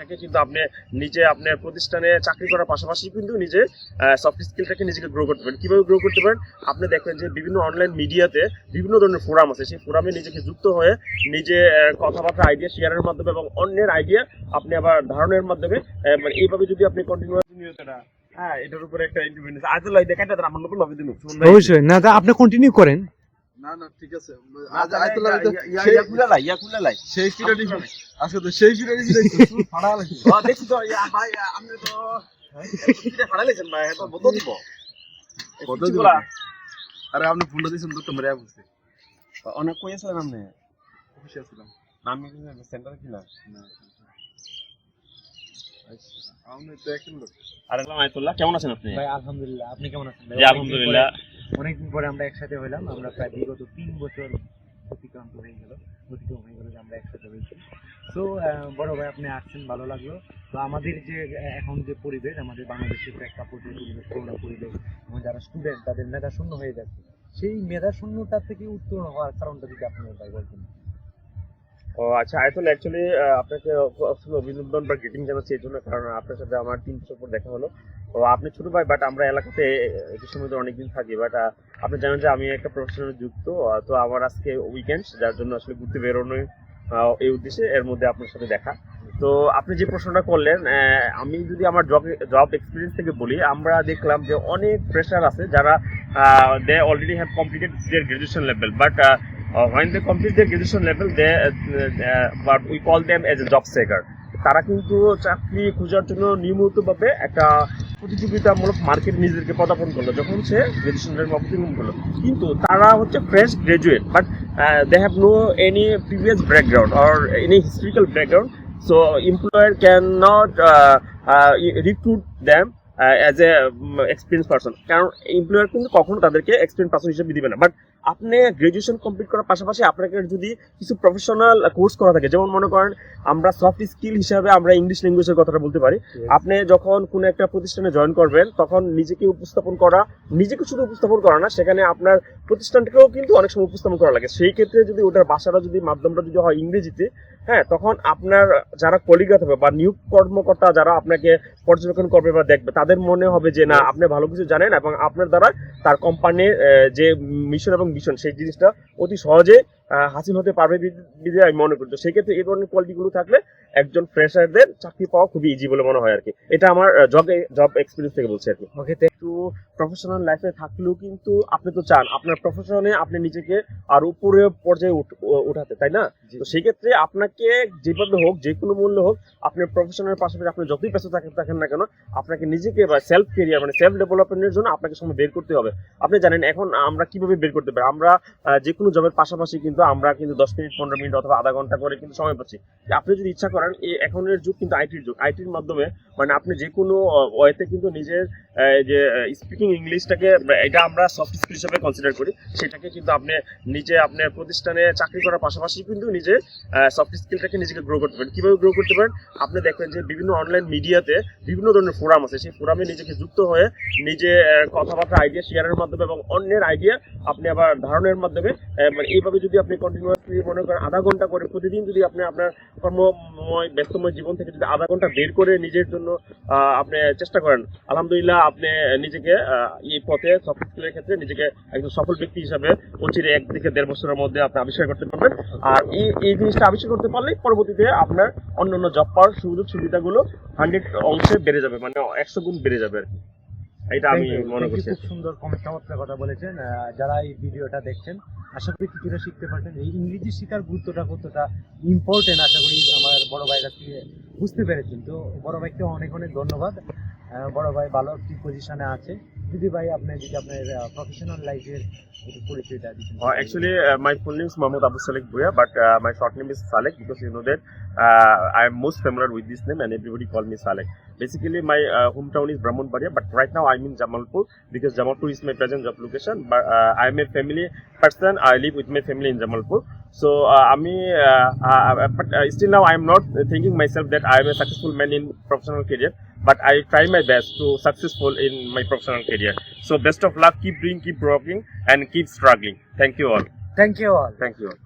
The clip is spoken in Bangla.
তাকে কিন্তু আপনি নিজে আপনার প্রতিষ্ঠানে চাকরি করার পাশাপাশি কিন্তু নিজে সফট স্কিলটাকে নিজেকে গ্রো করতে পারেন। কিভাবে গ্রো করতে পারেন? আপনি দেখবেন যে বিভিন্ন অনলাইন মিডিয়াতে বিভিন্ন ধরনের ফোরাম আছে, সেই ফোরামে নিজেকে যুক্ত হয়ে নিজে কথাবার্তা আইডিয়া শেয়ারের মাধ্যমে এবং অন্যের আইডিয়া আপনি আবার ধারণের মাধ্যমে মানে এইভাবে যদি আপনি হ্যাঁ এটার উপরে একটা ইন্ডিপেন্ডেন্স আজলাই দেখাটা আমার নতুন ভাবে দিন অবশ্যই না, আপনি কন্টিনিউ করেন। না না ঠিক আছে সেই ফিডারি আসলে সেই ফিডারি ফাড়া লাগছে দেখছি তো ভাই আপনি তো ফাড়া লেছেন ভাই এত বদল দিব আরে আপনি ফোনটা দিয়েছেন তো তোমরা বুঝতে অনেক কই আছিলেন আপনি? অফিসে আসছিলাম। আমি সেন্টারে ছিলাম। আমি তো একদম লোক। আরে আয়াতুল্লাহ কেমন আছেন আপনি? ভাই আলহামদুলিল্লাহ, আপনি কেমন আছেন? জি আলহামদুলিল্লাহ। অনেকদিন পরে আমরা একসাথে হইলাম। আমরা প্রায় বিগত 3 বছর অতিক্রম হয়ে গেল যে আমরা একসাথে হয়েছি। তো বড় ভাই আপনি আসছেন, ভালো লাগলো। তো আমাদের যে এখন যে পরিবেশ, আমাদের বাংলাদেশের প্রেক্ষাপট যে পরিবেশ, করোনা পরিবেশ এবং যারা স্টুডেন্ট তাদের মেধা শূন্য হয়ে যাচ্ছে, সেই মেধা শূন্যতা থেকে উত্তরণ হওয়ার কারণটা যদি আপনি ভাই বলতেন। ও আচ্ছা আয়াতুল্লাহ, অ্যাকচুয়ালি আপনাকে আসলে অভিনন্দন বা গ্রিটিং জানাচ্ছি এই জন্য, কারণ আপনার সাথে আমার 3 বছর পর দেখা হলো। তো আপনি ছোট ভাই, বাট আমরা এলাকাতে একই সময় ধরে অনেকদিন থাকি, বাট আপনি জানেন যে আমি একটা প্রফেশনাল যুক্ত। তো আমার আজকে উইকেন্ড, যার জন্য আসলে ঘুরতে বেরোনো এই উদ্দেশ্যে এর মধ্যে আপনার সাথে দেখা। তো আপনি যে প্রশ্নটা করলেন, আমি যদি আমার জব এক্সপিরিয়েন্স থেকে বলি, আমরা দেখলাম যে অনেক ফ্রেশার আছে যারা they already have completed their graduation level, but when they complete their graduation level, they what we call them as a job seeker. তারা কিন্তু চাকরি খোঁজার জন্য নিয়মিতভাবে একটা প্রতিযোগিতামূলক মার্কেট নিজেদেরকে পদার্পণ করলো যখন সে গ্রাজুয়েশন লেভেল অতিক্রম করলো। কিন্তু তারা হচ্ছে fresh graduate, but they have no any previous background or any historical background, so employer can not recruit them as a experience person, কারণ এমপ্লয়ার কিন্তু কখনো তাদেরকে এক্সপিরিয়েন্স পার্সন হিসেবে দিবে না। বাট আপনি গ্রাজুয়েশন কমপ্লিট করার পাশাপাশি আপনাকে যদি কিছু প্রফেশনাল কোর্স করা থাকে, যেমন মনে করেন আমরা সফট স্কিল হিসাবে আমরা ইংলিশ ল্যাঙ্গুয়েজের কথাটা বলতে পারি। আপনি যখন কোনো একটা প্রতিষ্ঠানে জয়েন করবেন, তখন নিজেকে উপস্থাপন করা, নিজেকে শুধু উপস্থাপন করা না, সেখানে আপনার প্রতিষ্ঠানটাকেও কিন্তু অনেক সময় উপস্থাপন করা লাগে। সেই ক্ষেত্রে যদি ওটার ভাষাটা যদি মাধ্যমটা যদি হয় ইংরেজিতে, হ্যাঁ, তখন আপনার যারা কলিগরা থাকবে বা নিয়োগ কর্মকর্তা যারা আপনাকে পর্যবেক্ষণ করবে বা দেখবে, তাদের মনে হবে যে না আপনি ভালো কিছু জানেন এবং আপনার দ্বারা তার কোম্পানির যে মিশন এবং ভিশন সেই জিনিসটা অতি সহজে হাসিল হতে পারবে বিধে আমি মনে করি। তো সেই ক্ষেত্রে এই ধরনের কোয়ালিটিগুলো থাকলে একজন ফ্রেশারদের চাকরি পাওয়া খুবই ইজি বলে মনে হয় আর কি। এটা আমার জব এক্সপিরিয়েন্স থেকে বলছি আর কি। ওকে, একটু প্রফেশনাল লাইফে থাকলেও কিন্তু আপনি তো চান আপনার প্রফেশনে আপনি নিজেকে আর উপরে পর্যায়ে উঠাতে, তাই না? তো সেই ক্ষেত্রে আপনাকে যেভাবে হোক, যে কোনো মূল্যে হোক, আপনার প্রফেশনের পাশাপাশি আপনি যতই ব্যস্ত থাকেন না কেন, আপনাকে নিজেকে বা সেলফ কেরিয়ার মানে সেলফ ডেভেলপমেন্টের জন্য আপনাকে সময় বের করতে হবে। আপনি জানেন এখন আমরা কিভাবে বের করতে পারি, আমরা যে কোনো জবের পাশাপাশি কিন্তু আমরা কিন্তু 10 মিনিট 15 মিনিট অথবা আধা ঘন্টা করে কিন্তু সময় পাচ্ছি। আপনি যদি ইচ্ছা করেন, এখনের যুগ কিন্তু আইটির যুগ, আইটির মাধ্যমে মানে আপনি যে কোনো ওয়েতে কিন্তু নিজের যে স্পিকিং ইংলিশটাকে, এটা আমরা সফট স্কিল হিসেবে কনসিডার করি, সেটাকে কিন্তু আপনি নিজে আপনার প্রতিষ্ঠানে চাকরি করার পাশাপাশি কিন্তু নিজে সফট স্কিলটাকে নিজেকে গ্রো করতে পারেন। কিভাবে গ্রো করতে পারেন? আপনি দেখবেন যে বিভিন্ন অনলাইন মিডিয়াতে বিভিন্ন ধরনের ফোরাম আছে, সেই ফোরামে নিজেকে যুক্ত হয়ে নিজে কথাবার্তা আইডিয়া শেয়ারের মাধ্যমে এবং অন্যের আইডিয়া আপনি আবার ধারণের মাধ্যমে মানে এইভাবে যদি আপনি কন্টিনিউয়াসলি মনে করেন আধা ঘন্টা করে প্রতিদিন যদি আপনি আপনার কর্মময় ব্যস্তময় জীবন থেকে যদি আধা ঘন্টা বের করে নিজের জন্য আপনি চেষ্টা করেন, আলহামদুলিল্লাহ আপনি নিজেকে এই পথে সফট স্কিলের ক্ষেত্রে নিজেকে একজন সফল ব্যক্তি হিসাবে অচিরে 1 থেকে 1.5 বছরের মধ্যে আপনি আবিষ্কার করতে পারবেন। আর এই জিনিসটা আবিষ্কার করতে পারলে পরবর্তীতে আপনার অন্যান্য জব পাওয়ার সুযোগ সুবিধাগুলো 100 অংশে বেড়ে যাবে, মানে 100 গুণ বেড়ে যাবে আর কি। এটা আমি মনে করছি। খুব সুন্দর চমৎকার কথা বলেছেন। যারা এই ভিডিওটা দেখছেন, আশা করি কিছুটা শিখতে পারছেন। এই ইংরেজি শেখার গুরুত্বটা কতটা ইম্পর্টেন্ট আশা করি আমার বড় ভাইয়ের কাছ থেকে বুঝতে পেরেছেন। তো বড় ভাইকে অনেক অনেক ধন্যবাদ। বড় ভাই ভালো একটি পজিশনে আছে। যদি ভাই আপনি যদি আপনার প্রফেশনাল লাইফের একটু পরিচয়টা দিতেন। Actually, my full name is Mahmoud Abu Salek Bhuya, but my short name is Salek because you know that I am most familiar with this name and everybody call me Salek. Basically, my hometown is Brahmanbaria, but right now I'm in Jamalpur because Jamalpur is my present job location. But I'm a family person. I live with my family in Jamalpur. So but still now I'm not thinking myself that I am a successful man in professional career. But I try my best to successful in my professional career. So best of luck. Keep doing, keep working, and keep struggling. Thank you all. Thank you all. Thank you all.